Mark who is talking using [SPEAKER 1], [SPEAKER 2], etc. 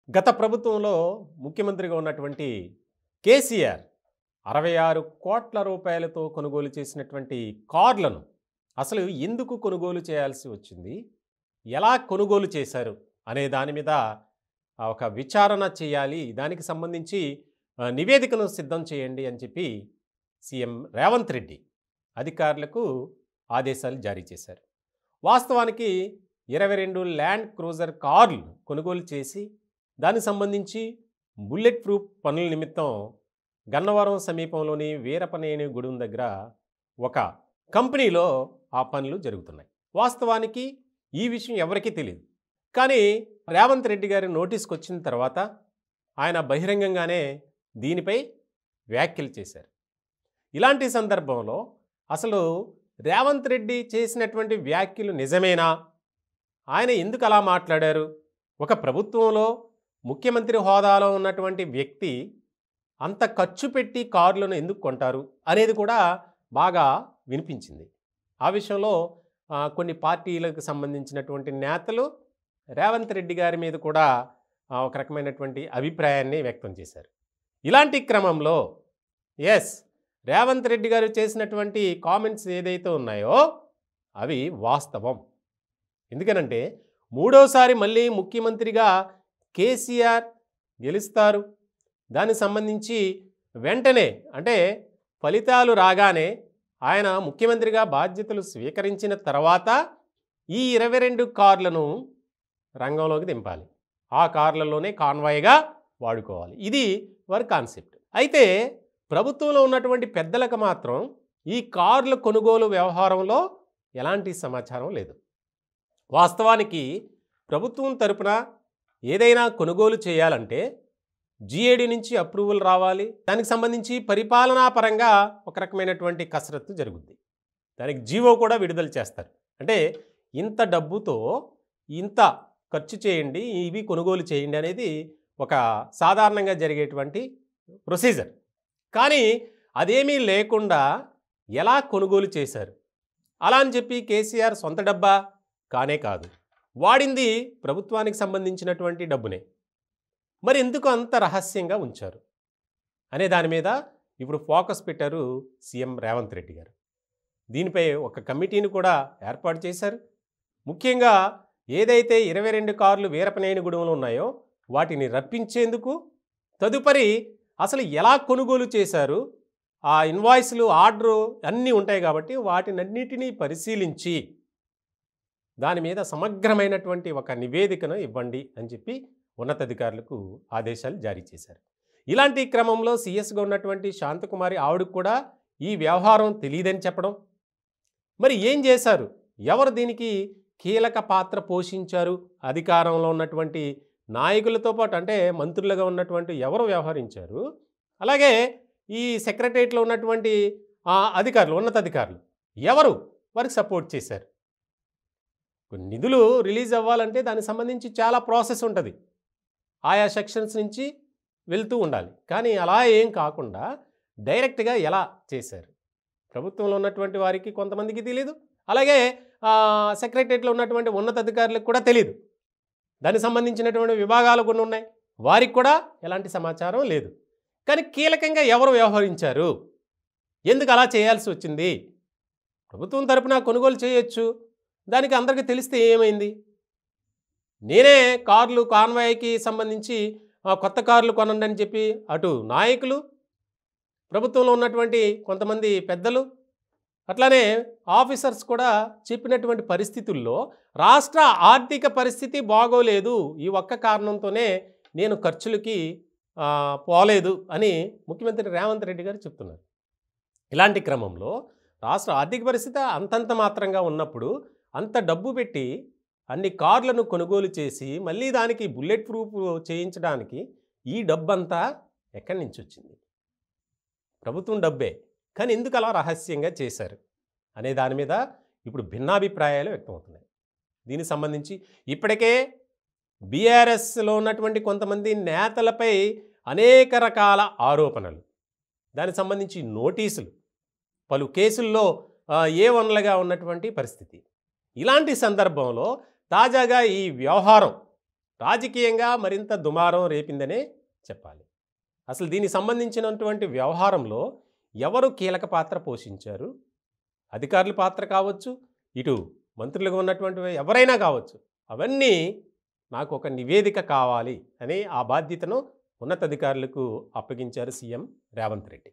[SPEAKER 1] గత ప్రభుత్వంలో ముఖ్యమంత్రిగా ఉన్నటువంటి కేసీఆర్ 66 కోట్ల రూపాయలతో కొనుగోలు చేసినటువంటి కార్లను అసలు ఎందుకు కొనుగోలు చేయాల్సి వచ్చింది? ఎలా కొనుగోలు చేశారు? అనే దాని మీద ఒక విచారణ చేయాలి. దానికి సంబంధించి నివేదికను సిద్ధం చేయండి అని చెప్పి సీఎం రేవంత్ రెడ్డి అధికారులకు ఆదేశాలు జారీ చేశారు. వాస్తవానికి 22 ల్యాండ్ క్రూజర్ కార్లు కొనుగోలు చేసి దానికి సంబంధించి బుల్లెట్ ప్రూఫ్ పనుల నిమిత్తం గన్నవరం సమీపంలోని వీరపనేనిగూడెం దగ్గర ఒక కంపెనీలో ఆ పనులు జరుగుతున్నాయి. వాస్తవానికి ఈ విషయం ఎవరికీ తెలియదు. కానీ రేవంత్ రెడ్డి గారి నోటీస్కి వచ్చిన తర్వాత ఆయన బహిరంగంగానే దీనిపై వ్యాఖ్యలు చేశారు. ఇలాంటి సందర్భంలో అసలు రేవంత్ రెడ్డి చేసినటువంటి వ్యాఖ్యలు నిజమేనా? ఆయన ఎందుకు అలా మాట్లాడారు? ఒక ప్రభుత్వంలో ముఖ్యమంత్రి హోదాలో ఉన్నటువంటి వ్యక్తి అంత ఖర్చు పెట్టి కార్లను ఎందుకు కొంటారు అనేది కూడా బాగా వినిపించింది. ఆ విషయంలో కొన్ని పార్టీలకు సంబంధించినటువంటి నేతలు రేవంత్ రెడ్డి గారి మీద కూడా ఒక రకమైనటువంటి అభిప్రాయాన్ని వ్యక్తం చేశారు. ఇలాంటి క్రమంలో రేవంత్ రెడ్డి గారు చేసినటువంటి కామెంట్స్ ఏదైతే ఉన్నాయో అవి వాస్తవం. ఎందుకనంటే మూడోసారి మళ్ళీ ముఖ్యమంత్రిగా కేసీఆర్ గెలుస్తారు. దానికి సంబంధించి వెంటనే అంటే ఫలితాలు రాగానే ఆయన ముఖ్యమంత్రిగా బాధ్యతలు స్వీకరించిన తర్వాత ఈ 22 కార్లను రంగంలోకి దింపాలి. ఆ కార్లలోనే కాన్వాయ్గా వాడుకోవాలి. ఇది వారి కాన్సెప్ట్. అయితే ప్రభుత్వంలో ఉన్నటువంటి పెద్దలకు మాత్రం ఈ కార్ల కొనుగోలు వ్యవహారంలో ఎలాంటి సమాచారం లేదు. వాస్తవానికి ప్రభుత్వం తరపున ఏదైనా కొనుగోలు చేయాలంటే జిఏడి నుంచి అప్రూవల్ రావాలి. దానికి సంబంధించి పరిపాలనా పరంగా ఒక రకమైనటువంటి కసరత్తు జరుగుద్ది. దానికి జీవో కూడా విడుదల చేస్తారు. అంటే ఇంత డబ్బుతో ఇంత ఖర్చు చేయండి, ఇవి కొనుగోలు చేయండి అనేది ఒక సాధారణంగా జరిగేటువంటి ప్రొసీజర్. కానీ అదేమీ లేకుండా ఎలా కొనుగోలు చేశారు? అలా అని చెప్పి కేసీఆర్ సొంత డబ్బా కానే కాదు, వాడింది ప్రభుత్వానికి సంబంధించినటువంటి డబ్బునే. మరి ఎందుకు అంత రహస్యంగా ఉంచారు అనే దాని మీద ఇప్పుడు ఫోకస్ పెట్టారు సీఎం రేవంత్ రెడ్డి గారు. దీనిపై ఒక కమిటీని కూడా ఏర్పాటు చేశారు. ముఖ్యంగా ఏదైతే 22 కార్లు వీరపనేనిగూడెంలో ఉన్నాయో వాటిని రప్పించేందుకు, తదుపరి అసలు ఎలా కొనుగోలు చేశారు, ఆ ఇన్వాయిస్లు ఆర్డరు అన్నీ ఉంటాయి కాబట్టి వాటినన్నిటినీ పరిశీలించి దాని మీద సమగ్రమైనటువంటి ఒక నివేదికను ఇవ్వండి అని చెప్పి ఉన్నతాధికారులకు ఆదేశాలు జారీ చేశారు. ఇలాంటి క్రమంలో సీఎస్గా ఉన్నటువంటి శాంతకుమారి ఆవిడకు కూడా ఈ వ్యవహారం తెలియదని చెప్పడం, మరి ఏం చేశారు, ఎవరు దీనికి కీలక పాత్ర పోషించారు, అధికారంలో ఉన్నటువంటి నాయకులతో పాటు అంటే మంత్రులుగా ఉన్నటువంటి ఎవరు వ్యవహరించారు, అలాగే ఈ సెక్రటరియట్లో ఉన్నటువంటి అధికారులు, ఉన్నతాధికారులు ఎవరు వారికి సపోర్ట్ చేశారు. నిధులు రిలీజ్ అవ్వాలంటే దానికి సంబంధించి చాలా ప్రాసెస్ ఉంటుంది. ఆయా సెక్షన్స్ నుంచి వెళ్తూ ఉండాలి. కానీ అలా ఏం కాకుండా డైరెక్ట్గా ఎలా చేశారు? ప్రభుత్వంలో ఉన్నటువంటి వారికి కొంతమందికి తెలియదు, అలాగే సెక్రటరియట్లో ఉన్నటువంటి ఉన్నతాధికారులకు కూడా తెలియదు. దానికి సంబంధించినటువంటి విభాగాలు కొన్ని ఉన్నాయి, వారికి కూడా ఎలాంటి సమాచారం లేదు. కానీ కీలకంగా ఎవరు వ్యవహరించారు, ఎందుకు అలా చేయాల్సి వచ్చింది? ప్రభుత్వం తరపున కొనుగోలు చేయొచ్చు, దానికి అందరికీ తెలిస్తే ఏమైంది? నేనే కార్లు కాన్వాయ్కి సంబంధించి కొత్త కార్లు కొనండి అని చెప్పి అటు నాయకులు, ప్రభుత్వంలో ఉన్నటువంటి కొంతమంది పెద్దలు, అట్లానే ఆఫీసర్స్ కూడా చెప్పినటువంటి పరిస్థితుల్లో రాష్ట్ర ఆర్థిక పరిస్థితి బాగోలేదు, ఈ ఒక్క కారణంతోనే నేను ఖర్చులకి పోలేదు అని ముఖ్యమంత్రి రేవంత్ రెడ్డి గారు చెప్తున్నారు. ఇలాంటి క్రమంలో రాష్ట్ర ఆర్థిక పరిస్థితి అంతంత మాత్రంగా ఉన్నప్పుడు అంత డబ్బు పెట్టి అన్ని కార్లను కొనుగోలు చేసి మళ్ళీ దానికి బుల్లెట్ ప్రూఫ్ చేయించడానికి ఈ డబ్బంతా ఎక్కడి నుంచి వచ్చింది? ప్రభుత్వం డబ్బే, కానీ ఎందుకు అలా రహస్యంగా చేశారు అనే దాని మీద ఇప్పుడు భిన్నాభిప్రాయాలు వ్యక్తమవుతున్నాయి. దీనికి సంబంధించి ఇప్పటికే బీఆర్ఎస్లో ఉన్నటువంటి కొంతమంది నేతలపై అనేక రకాల ఆరోపణలు, దానికి సంబంధించి నోటీసులు, పలు కేసుల్లో A1లుగా ఉన్నటువంటి పరిస్థితి. ఇలాంటి సందర్భంలో తాజాగా ఈ వ్యవహారం రాజకీయంగా మరింత దుమారం రేపిందనే చెప్పాలి. అసలు దీనికి సంబంధించినటువంటి వ్యవహారంలో ఎవరు కీలక పాత్ర పోషించారు? అధికారుల పాత్ర కావచ్చు, ఇటు మంత్రులుగా ఉన్నటువంటి ఎవరైనా కావచ్చు. అవన్నీ నాకు ఒక నివేదిక కావాలి అని ఆ బాధ్యతను ఉన్నతాధికారులకు అప్పగించారు సీఎం రేవంత్ రెడ్డి.